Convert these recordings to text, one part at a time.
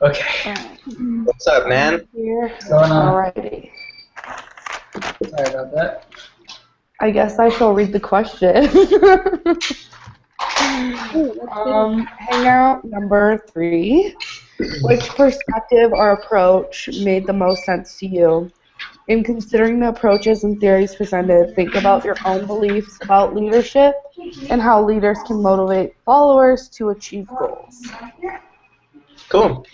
Okay. What's up, man? Here. What's going on? Alrighty. Sorry about that. I guess I shall read the question. Hangout number 3. Which perspective or approach made the most sense to you? In considering the approaches and theories presented, think about your own beliefs about leadership and how leaders can motivate followers to achieve goals. Cool.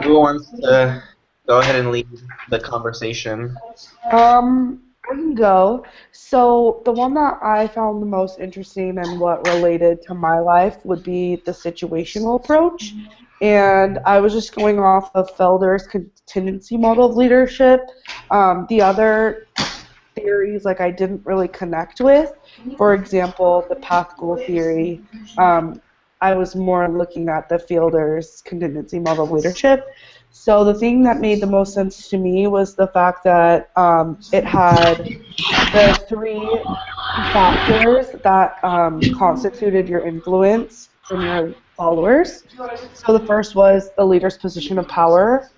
Who wants to go ahead and lead the conversation? I can go. So the one that I found the most interesting and what related to my life would be the situational approach. And I was just going off of Felder's contingency model of leadership. The other theories like I didn't really connect with. For example, the path goal theory. I was more looking at the Fielder's contingency model of leadership. So the thing that made the most sense to me was the fact that it had the 3 factors that constituted your influence from your followers. So the first was the leader's position of power.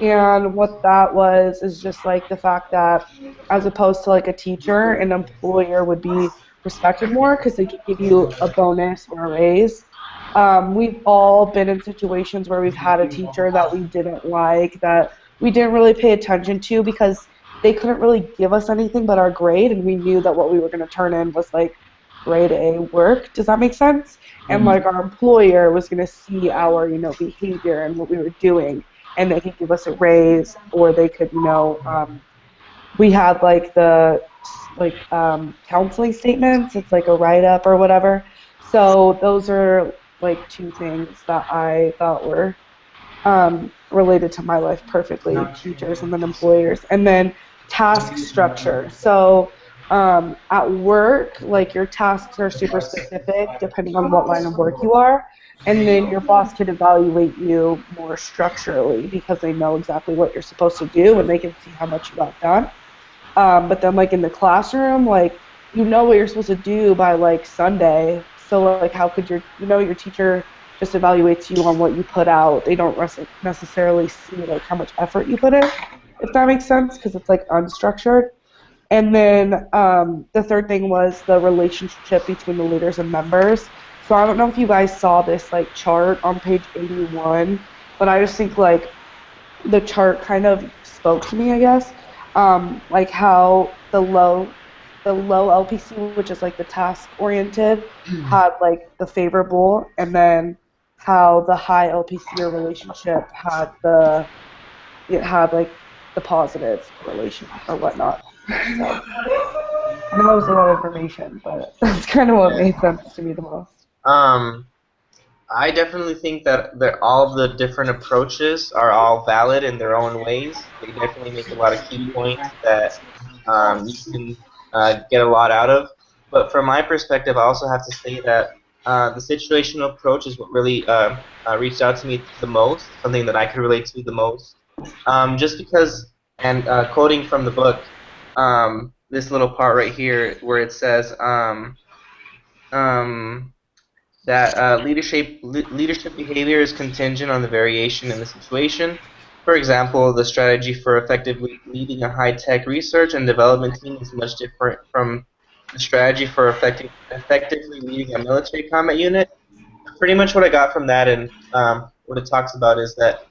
And what that was is just like the fact that as opposed to like a teacher, an employer would be respected more because they could give you a bonus or a raise. We've all been in situations where we've had a teacher that we didn't like, that we didn't really pay attention to because they couldn't really give us anything but our grade, and we knew that what we were going to turn in was like grade A work. Does that make sense? And like our employer was going to see our, behavior and what we were doing, and they could give us a raise, or they could, we had like the counseling statements. It's like a write up or whatever. So those are like 2 things that I thought were related to my life perfectly: teachers and then employers, and then task structure. So at work, like your tasks are super specific depending on what line of work you are, and then your boss can evaluate you more structurally because they know exactly what you're supposed to do and they can see how much you got done. But then like in the classroom, like you know what you're supposed to do by like Sunday. So like how could your teacher just evaluates you on what you put out. They don't necessarily see like how much effort you put in, if that makes sense, because it's like unstructured. And then the third thing was the relationship between the leaders and members. So I don't know if you guys saw this like chart on page 81, but I just think like the chart kind of spoke to me, I guess. Like how the low LPC, which is like the task oriented, had like the favorable, and then how the high LPC or relationship had like the positive correlation or whatnot. So I know it was a lot of information, but that's kind of what made sense to me the most. I definitely think that all the different approaches are all valid in their own ways. They definitely make a lot of key points that you can get a lot out of. But from my perspective, I also have to say that the situational approach is what really reached out to me the most, something that I could relate to the most. Just because, and quoting from the book, this little part right here where it says, um, that leadership behavior is contingent on the variation in the situation. For example, the strategy for effectively leading a high-tech research and development team is much different from the strategy for effectively leading a military combat unit. Pretty much what I got from that, and what it talks about is that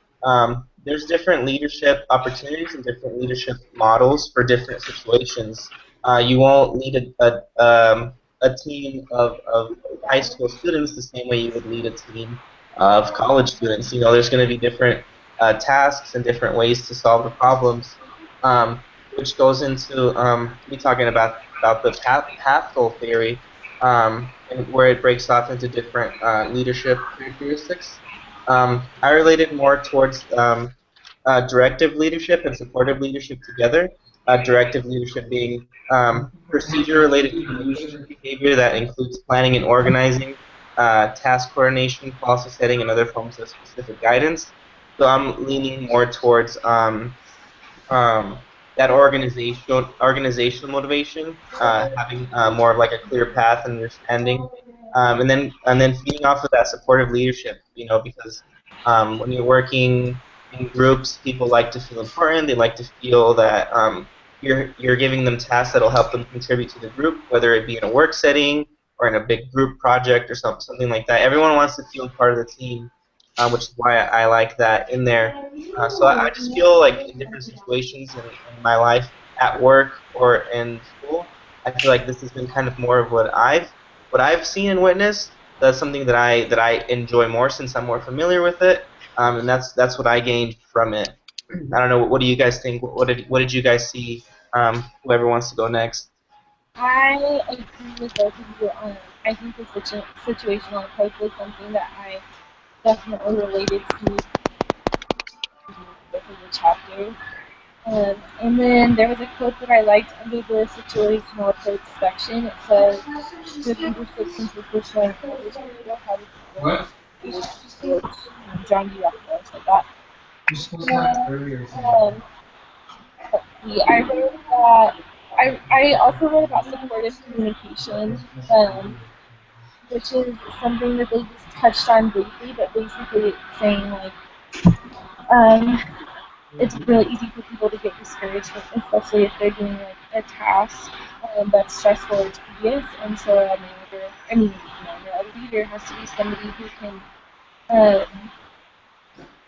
there's different leadership opportunities and different leadership models for different situations. You won't lead a team of high school students the same way you would lead a team of college students. There's going to be different tasks and different ways to solve the problems, which goes into me talking about the path goal theory, and where it breaks off into different leadership characteristics. I related more towards directive leadership and supportive leadership together. Directive leadership being procedure-related leadership behavior that includes planning and organizing, task coordination, policy setting, and other forms of specific guidance. So I'm leaning more towards um, that organizational motivation, having more of like a clear path and understanding, and then feeding off of that supportive leadership, because when you're working in groups, people like to feel important. They like to feel that you're giving them tasks that'll help them contribute to the group, whether it be in a work setting or in a big group project or something like that. Everyone wants to feel part of the team, which is why I like that in there. So I just feel like in different situations in my life, at work or in school, I feel like this has been kind of more of what I've seen and witnessed. That's something that I enjoy more since I'm more familiar with it, and that's what I gained from it. I don't know. What do you guys think? What did you guys see? Whoever wants to go next. I agree with both of you. I think the situational approach was something that I definitely related to both of the chapters. And then there was a quote that I liked under the situational approach section. It says, "Good leadership consists of showing others people how to do What? leadership approach." John D. Rockefeller said that. You're supposed to have earlier And, today. I wrote that. I also wrote about supportive communication, which is something that they just touched on briefly, but basically it's saying like um, it's really easy for people to get discouraged, especially if they're doing like a task that's stressful or tedious. And so a manager, a leader has to be somebody um,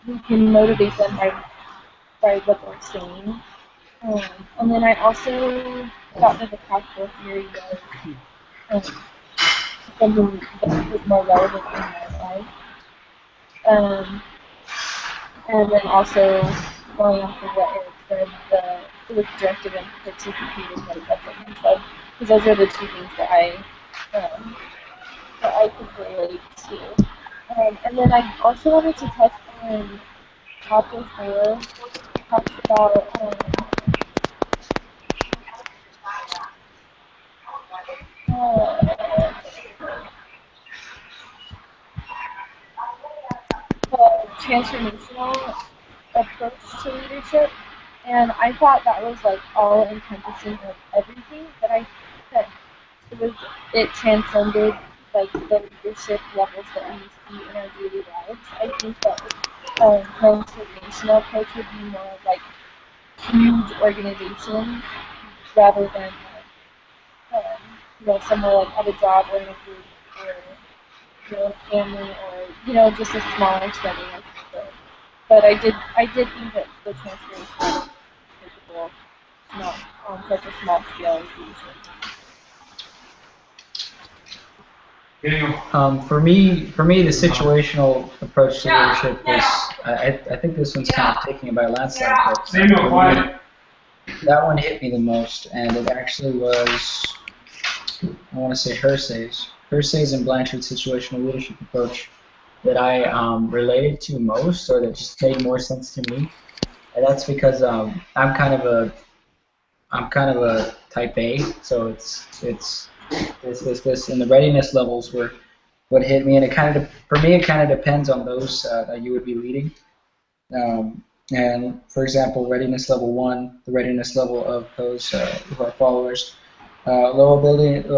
who can motivate them by what they're saying. And then I also thought that the practical theory was something that was more relevant in my life. Um, and then also going off of what Eric said, it was directed and participated like that's what he said. Because those are the two things that I could relate to. And then I also wanted to touch on chapter 4. It talks about uh, the transformational approach to leadership. And I thought that was like all encompassing of everything, but I think that it transcended like the leadership levels that we see in our daily lives. I think that transformational approach would be more of like huge organizations rather than somewhere like at a job or in a group or family or just a smaller setting. I think that. But I did think that the transformation was applicable not on such a small scale as these. For me, the situational approach to leadership was, I think this one's kind of taking it by landslide, but for me, that one hit me the most, and it actually was, I want to say Hersey's and Blanchard's situational leadership approach that I related to most, or that just made more sense to me. And that's because I'm kind of a type A, so it's this, and the readiness levels were what hit me, and for me it kind of depends on those that you would be leading. And for example, readiness level 1, the readiness level of those who are followers, low ability and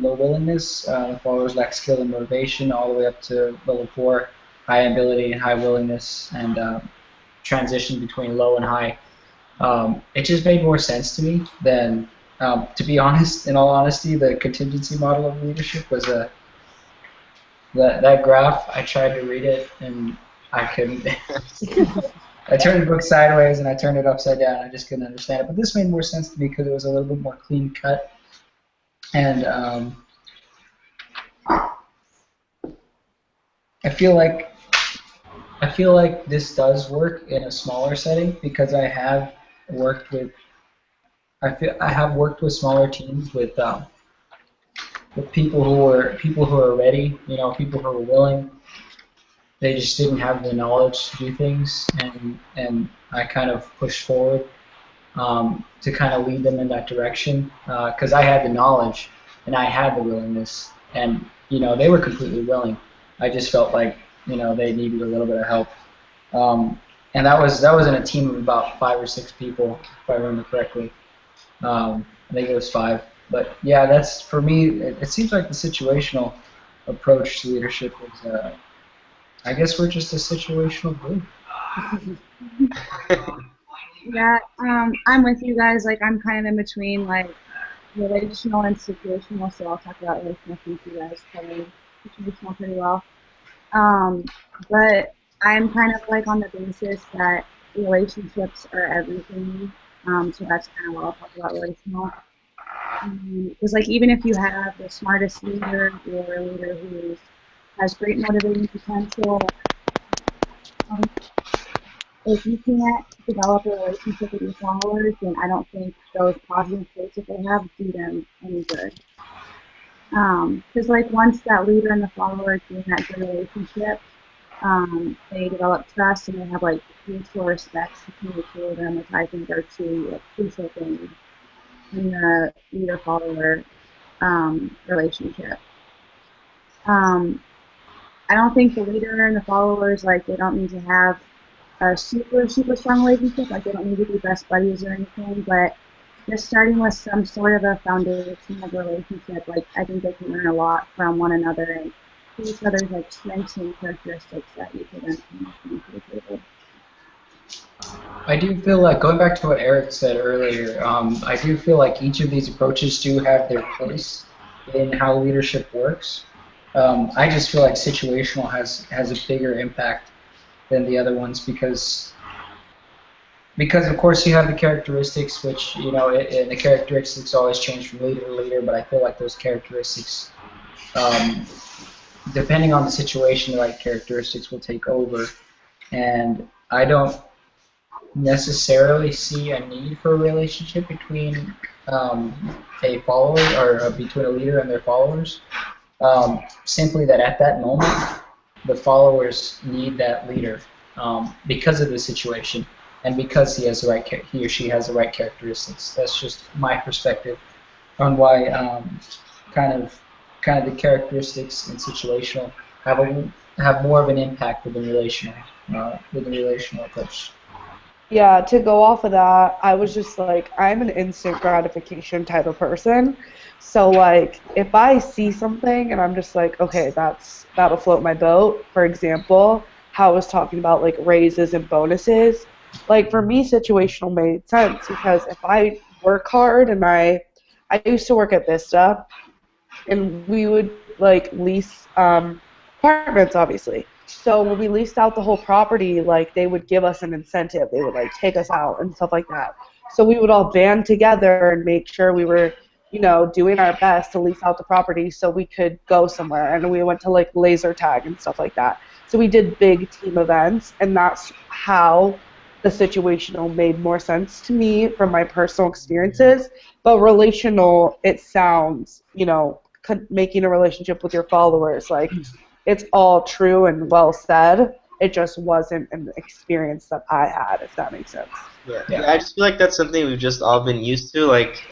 low willingness. The followers lack skill and motivation, all the way up to level 4, high ability and high willingness, and transition between low and high. It just made more sense to me than, to be honest. In all honesty, the contingency model of leadership was that graph. I tried to read it and I couldn't. I turned the book sideways and I turned it upside down. I just couldn't understand it. But this made more sense to me because it was a little bit more clean cut. And I feel like this does work in a smaller setting because I have worked with smaller teams with people who are ready, people who are willing. They just didn't have the knowledge to do things, and I kind of pushed forward to kind of lead them in that direction because I had the knowledge and I had the willingness, and they were completely willing. I just felt like they needed a little bit of help, and that was in a team of about 5 or 6 people, if I remember correctly. I think it was 5, but yeah, that's for me. It seems like the situational approach to leadership is, I guess we're just a situational group. Yeah, I'm with you guys. Like, I'm kind of in between, like, relational and situational, so I'll talk about relational since you guys covered situational pretty well. Um, but I'm kind of like on the basis that relationships are everything. So that's kind of what I'll talk about relational. Because like even if you have the smartest leader or a leader who has great motivating potential, um, if you can't develop a relationship with your followers, then I don't think those positive traits that they have do them any good. Because like once that leader and the follower gain that good relationship, they develop trust and they have like mutual respect between the two of them, which I think are two like, crucial things in the leader follower relationship. Um, I don't think the leader and the followers like they don't need to have a super strong relationship. Like they don't need to be best buddies or anything, but just starting with some sort of a foundation of a relationship, like I think they can learn a lot from one another and see each other's like strengths and characteristics that each of them can bring to the table. I do feel like, going back to what Eric said earlier, I do feel like each of these approaches do have their place in how leadership works. I just feel like situational has a bigger impact than the other ones because of course you have the characteristics which and the characteristics always change from leader to leader, but I feel like those characteristics, um, depending on the situation, the right characteristics will take over. And I don't necessarily see a need for a relationship between a follower or between a leader and their followers. Simply that at that moment, the followers need that leader because of the situation and because he or she has the right characteristics. That's just my perspective on why kind of kind of the characteristics and situational have more of an impact with the relational approach. Yeah, to go off of that, I was just like, I'm an instant gratification type of person. So like, if I see something and I'm just like, okay, that'll float my boat. For example, how I was talking about like raises and bonuses. Like for me, situational made sense because if I work hard and I used to work at Vista, and we would like lease apartments, obviously. So when we leased out the whole property, like they would give us an incentive. They would like take us out and stuff like that. So we would all band together and make sure we were, doing our best to lease out the property so we could go somewhere. And we went to like laser tag and stuff like that. So we did big team events, and that's how the situational made more sense to me from my personal experiences. But relational, it sounds, making a relationship with your followers. Like, it's all true and well said. It just wasn't an experience that I had, if that makes sense. Yeah, I just feel like that's something we've just all been used to. Like,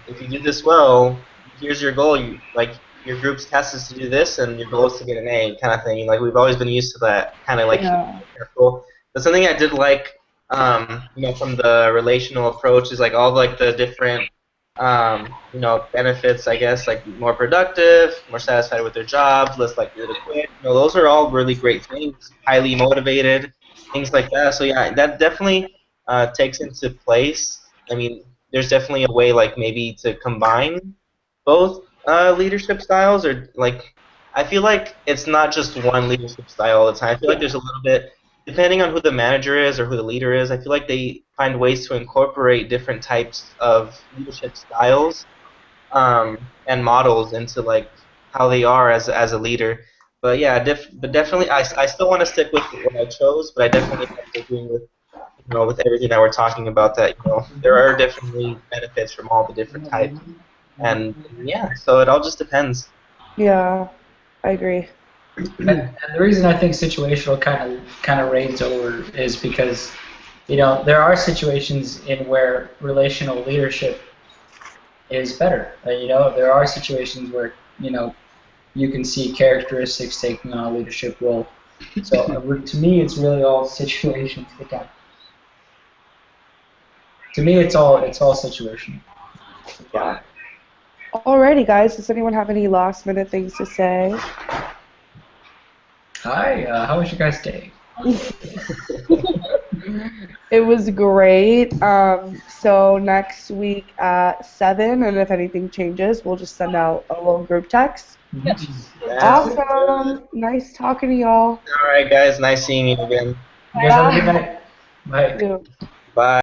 if you do this well, here's your goal. You like your group's task is to do this, and your goal is to get an A, kind of thing. Like we've always been used to that kind of like Yeah. careful. But something I did like, from the relational approach is like all of, like the different, benefits. I guess like more productive, more satisfied with their jobs, less likely to quit. Those are all really great things. Highly motivated, things like that. So yeah, that definitely takes into place. I mean, there's definitely a way, like maybe to combine both leadership styles, or like I feel like it's not just one leadership style all the time. I feel like there's a little bit, depending on who the manager is or who the leader is. I feel like they find ways to incorporate different types of leadership styles and models into like how they are as a leader. But yeah, but definitely, I still want to stick with what I chose, but I definitely have to agree with with everything that we're talking about, that there are definitely benefits from all the different types, and yeah, so it all just depends. Yeah, I agree. And the reason I think situational kind of reigns over is because there are situations in where relational leadership is better. There are situations where you can see characteristics taking on a leadership role. So to me, it's really all situations. To me, it's all situational. Yeah. Alrighty, guys. Does anyone have any last minute things to say? Hi, how was your guys' day? It was great. So next week at 7, and if anything changes, we'll just send out a little group text. Yep. Sounds good. Awesome. Nice talking to y'all. All right, guys. Nice seeing you again. You guys have a good Bye. night. Bye. You. Bye.